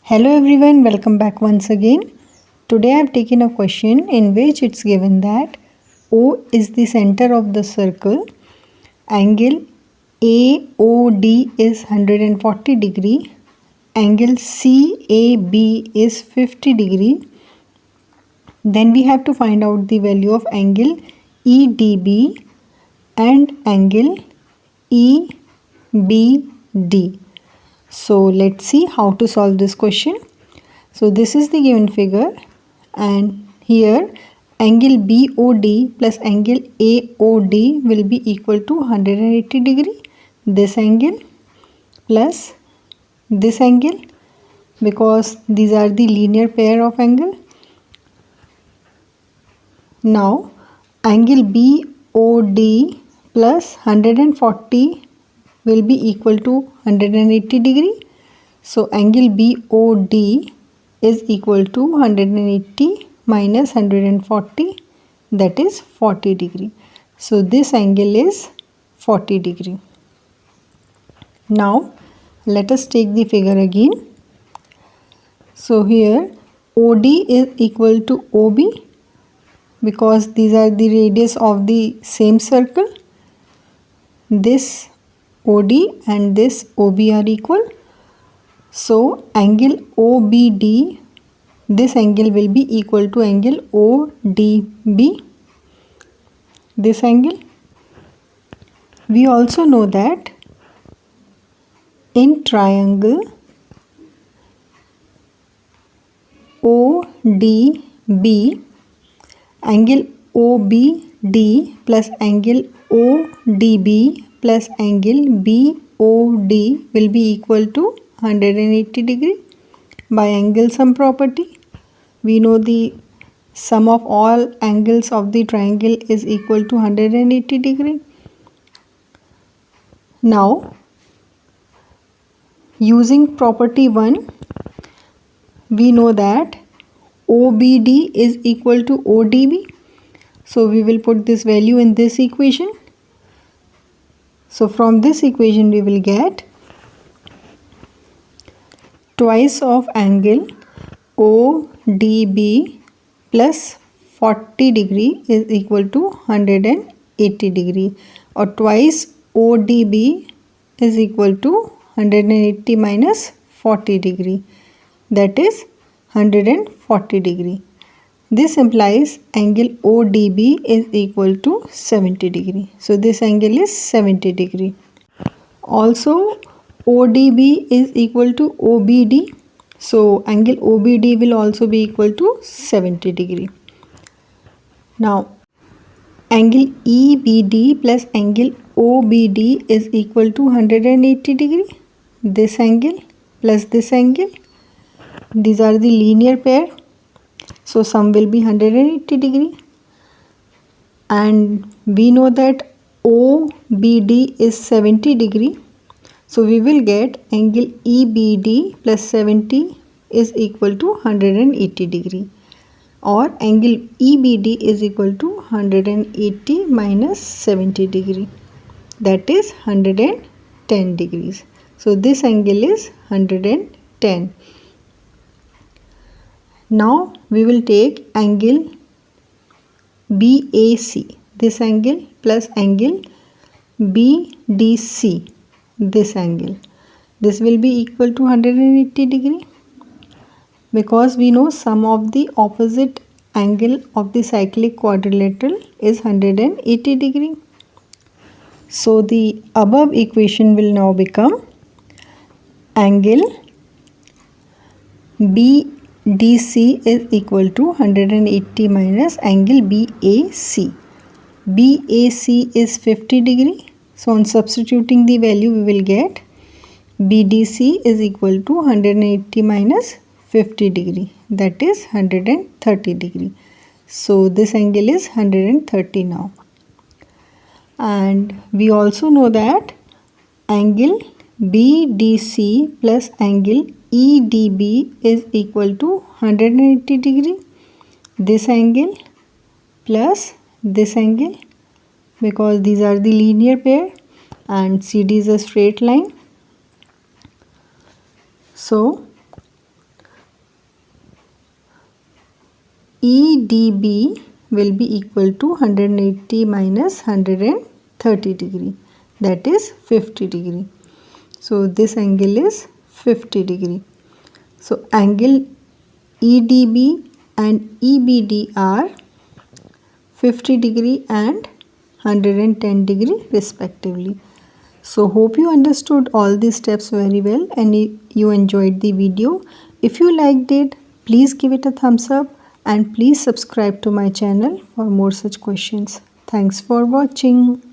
Hello everyone, welcome back once again. Today I have taken a question in which it's given that O is the center of the circle, angle AOD is 140 degree, angle CAB is 50 degree. Then we have to find out the value of angle EDB and angle EBD. So let's see how to solve this question. So this is the given figure, and here angle BOD plus angle AOD will be equal to 180 degree. This angle plus this angle, because these are the linear pair of angle. Now angle BOD plus 140 will be equal to 180 degree. So angle BOD is equal to 180 minus 140, that is 40 degree. So this angle is 40 degree. Now let us take the figure again. So here OD is equal to OB, because these are the radius of the same circle. This OD and this OB are equal. So angle OBD, this angle will be equal to angle ODB, this angle. We also know that in triangle ODB, angle OBD plus angle ODB plus angle BOD will be equal to 180 degree. By angle sum property, we know the sum of all angles of the triangle is equal to 180 degree. Now using property 1, we know that OBD is equal to ODB. So we will put this value in this equation. So from this equation we will get twice of angle ODB plus 40 degree is equal to 180 degree, or twice ODB is equal to 180 minus 40 degree, that is 140 degree. This implies angle ODB is equal to 70 degree. So this angle is 70 degree. Also ODB is equal to OBD. So angle OBD will also be equal to 70 degree. Now angle EBD plus angle OBD is equal to 180 degree. This angle plus this angle, these are the linear pair. So sum will be 180 degree. And we know that OBD is 70 degree. So we will get angle EBD plus 70 is equal to 180 degree, or angle EBD is equal to 180 minus 70 degree, that is 110 degrees. So this angle is 110. Now we will take angle BAC, this angle, plus angle BDC, this angle. This will be equal to 180 degree, because we know sum of the opposite angle of the cyclic quadrilateral is 180 degree. So the above equation will now become angle BDC is equal to 180 minus angle BAC. BAC is 50 degree. So on substituting the value, we will get BDC is equal to 180 minus 50 degree, that is 130 degree. So this angle is 130 now. And we also know that angle BDC plus angle EDB is equal to 180 degree. This angle plus this angle, because these are the linear pair and CD is a straight line. So EDB will be equal to 180 minus 130 degree, that is 50 degree. So this angle is 50 degree. So angle EDB and EBD are 50 degree and 110 degree respectively. So hope you understood all these steps very well and you enjoyed the video. If you liked it, please give it a thumbs up and please subscribe to my channel for more such questions. Thanks for watching.